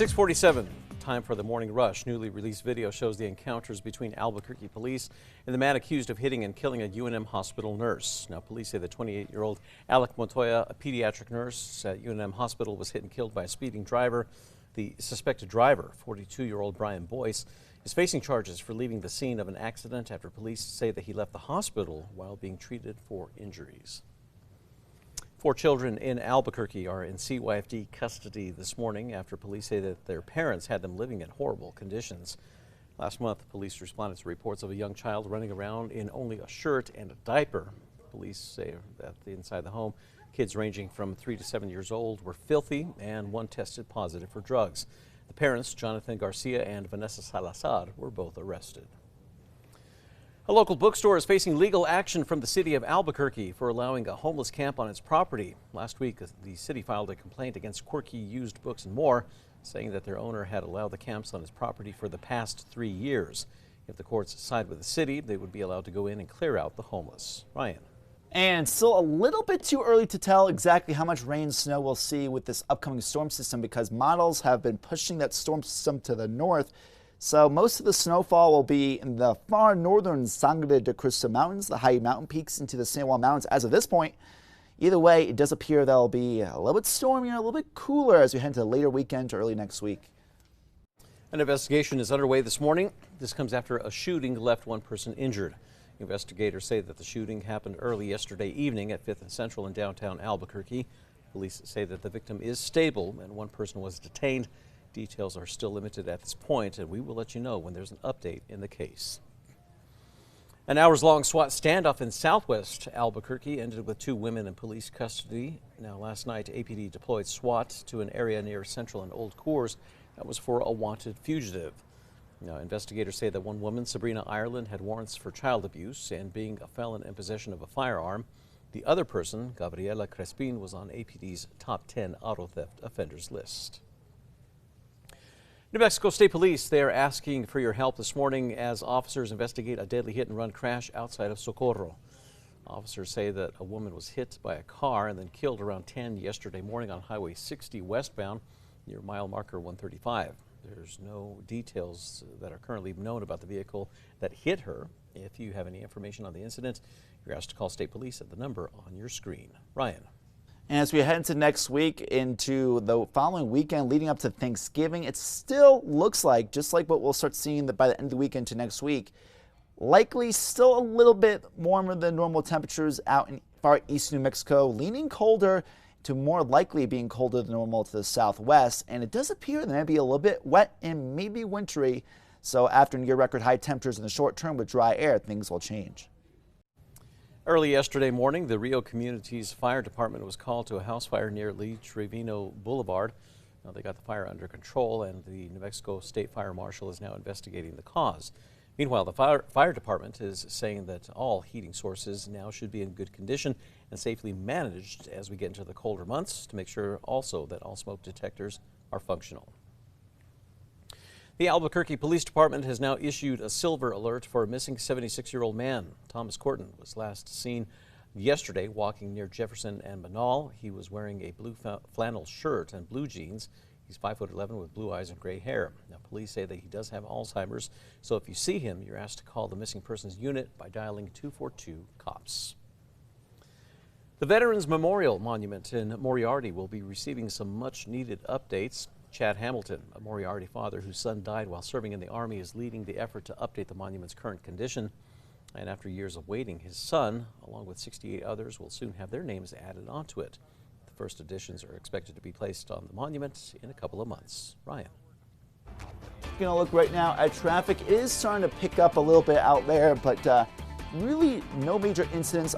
6:47, time for the morning rush. Newly released video shows the encounters between Albuquerque police and the man accused of hitting and killing a UNM hospital nurse. Now, police say the 28-year-old Alec Montoya, a pediatric nurse at UNM hospital, was hit and killed by a speeding driver. The suspected driver, 42-year-old Brian Boyce, is facing charges for leaving the scene of an accident after police say that he left the hospital while being treated for injuries. 4 children in Albuquerque are in CYFD custody this morning after police say that their parents had them living in horrible conditions. Last month, police responded to reports of a young child running around in only a shirt and a diaper. Police say that inside the home, kids ranging from 3 to 7 years old were filthy, and one tested positive for drugs. The parents, Jonathan Garcia and Vanessa Salazar, were both arrested. A local bookstore is facing legal action from the city of Albuquerque for allowing a homeless camp on its property. Last week, the city filed a complaint against KRQE Used Books and More, saying that their owner had allowed the camps on his property for the past 3 years. If the courts side with the city, they would be allowed to go in and clear out the homeless. Ryan. And still a little bit too early to tell exactly how much rain and snow we'll see with this upcoming storm system, because models have been pushing that storm system to the north. So most of the snowfall will be in the far northern Sangre de Cristo Mountains, the high mountain peaks into the San Juan Mountains as of this point. Either way, it does appear that'll be a little bit stormier, a little bit cooler as we head into the later weekend to early next week. An investigation is underway this morning. This comes after a shooting left one person injured. Investigators say that the shooting happened early yesterday evening at 5th and Central in downtown Albuquerque. Police say that the victim is stable and one person was detained. Details are still limited at this point, and we will let you know when there's an update in the case. An hours-long SWAT standoff in southwest Albuquerque ended with 2 women in police custody. Now, last night, APD deployed SWAT to an area near Central and Old Coors that was for a wanted fugitive. Now, investigators say that one woman, Sabrina Ireland, had warrants for child abuse and being a felon in possession of a firearm. The other person, Gabriela Crespin, was on APD's top 10 auto theft offenders list. New Mexico State Police, they are asking for your help this morning as officers investigate a deadly hit-and-run crash outside of Socorro. Officers say that a woman was hit by a car and then killed around 10 yesterday morning on Highway 60 westbound near mile marker 135. There's no details that are currently known about the vehicle that hit her. If you have any information on the incident, you're asked to call State Police at the number on your screen. Ryan. And as we head into next week, into the following weekend leading up to Thanksgiving, it still looks like, just like what we'll start seeing by the end of the weekend to next week, likely still a little bit warmer than normal temperatures out in far east New Mexico, leaning colder to more likely being colder than normal to the southwest. And it does appear that may be a little bit wet and maybe wintry. So after near record high temperatures in the short term with dry air, things will change. Early yesterday morning, the Rio Community's fire department was called to a house fire near Lee Trevino Boulevard. Now, they got the fire under control, and the New Mexico State Fire Marshal is now investigating the cause. Meanwhile, the fire department is saying that all heating sources now should be in good condition and safely managed as we get into the colder months, to make sure also that all smoke detectors are functional. The Albuquerque Police Department has now issued a silver alert for a missing 76-year-old man. Thomas Corton was last seen yesterday walking near Jefferson and Manal. He was wearing a blue flannel shirt and blue jeans. He's 5'11" with blue eyes and gray hair. Now, police say that he does have Alzheimer's, so if you see him, you're asked to call the missing persons unit by dialing 242 COPS. The Veterans Memorial Monument in Moriarty will be receiving some much-needed updates. Chad Hamilton, a Moriarty father whose son died while serving in the Army, is leading the effort to update the monument's current condition. And after years of waiting, his son, along with 68 others, will soon have their names added onto it. The first additions are expected to be placed on the monument in a couple of months. Ryan. Taking a look right now at traffic. It is starting to pick up a little bit out there, but really no major incidents.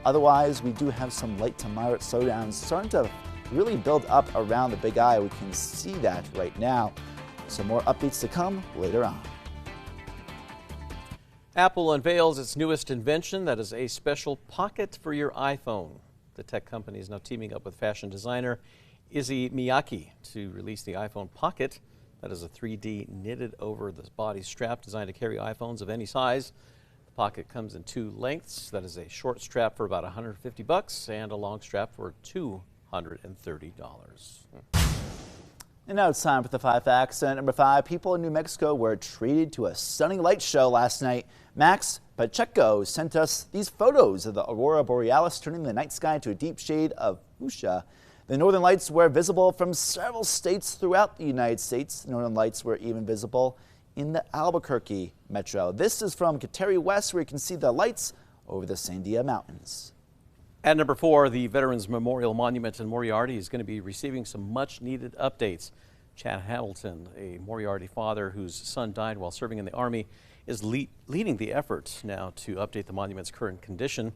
Otherwise, we do have some light to moderate slowdowns starting to really build up around the Big I. We can see that right now. Some more updates to come later on. Apple unveils its newest invention, that is a special pocket for your iPhone. The tech company is now teaming up with fashion designer Izzy Miyake to release the iPhone Pocket. That is a 3D knitted over the body strap designed to carry iPhones of any size. The Pocket comes in 2 lengths. That is a short strap for about $150 and a long strap for $230. And now it's time for the 5 facts. And number 5, people in New Mexico were treated to a stunning light show last night. Max Pacheco sent us these photos of the Aurora Borealis turning the night sky to a deep shade of fuchsia. The northern lights were visible from several states throughout the United States. The northern lights were even visible in the Albuquerque metro. This is from Kateri West, where you can see the lights over the Sandia Mountains. At number 4, the Veterans Memorial Monument in Moriarty is going to be receiving some much-needed updates. Chad Hamilton, a Moriarty father whose son died while serving in the Army, is leading the effort now to update the monument's current condition.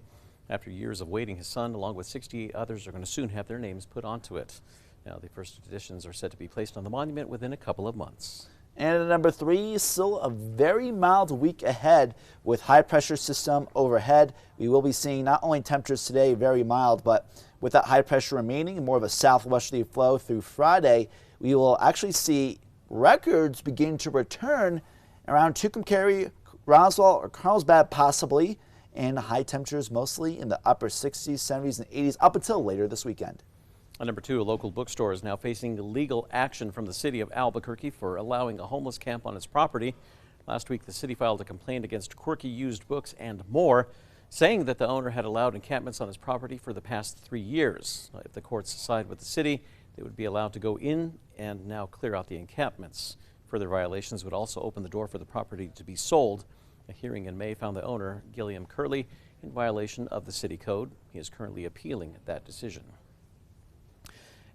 After years of waiting, his son, along with 68 others, are going to soon have their names put onto it. Now, the first additions are set to be placed on the monument within a couple of months. And at number 3, still a very mild week ahead with high pressure system overhead. We will be seeing not only temperatures today very mild, but with that high pressure remaining and more of a southwesterly flow through Friday, we will actually see records begin to return around Tucumcari, Roswell, or Carlsbad possibly, and high temperatures mostly in the upper 60s, 70s, and 80s up until later this weekend. On number 2, a local bookstore is now facing legal action from the city of Albuquerque for allowing a homeless camp on its property. Last week, the city filed a complaint against Quirky Used Books and More, saying that the owner had allowed encampments on his property for the past 3 years. If the courts side with the city, they would be allowed to go in and now clear out the encampments. Further violations would also open the door for the property to be sold. A hearing in May found the owner, Gilliam Curley, in violation of the city code. He is currently appealing that decision.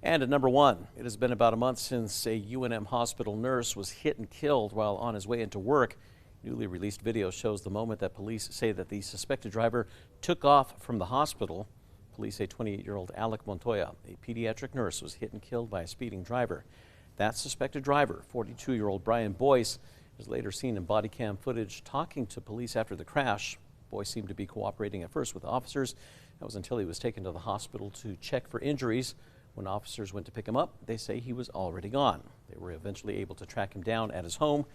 And at number 1, it has been about a month since a UNM hospital nurse was hit and killed while on his way into work. Newly released video shows the moment that police say that the suspected driver took off from the hospital. Police say 28-year-old Alec Montoya, a pediatric nurse, was hit and killed by a speeding driver. That suspected driver, 42-year-old Brian Boyce, was later seen in body cam footage talking to police after the crash. Boyce seemed to be cooperating at first with officers. That was until he was taken to the hospital to check for injuries. When officers went to pick him up, they say he was already gone. They were eventually able to track him down at his home.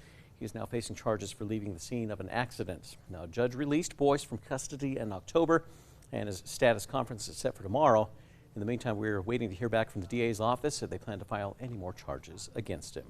He is now facing charges for leaving the scene of an accident. Now, a judge released Boyce from custody in October, and his status conference is set for tomorrow. In the meantime, we're waiting to hear back from the DA's office if they plan to file any more charges against him.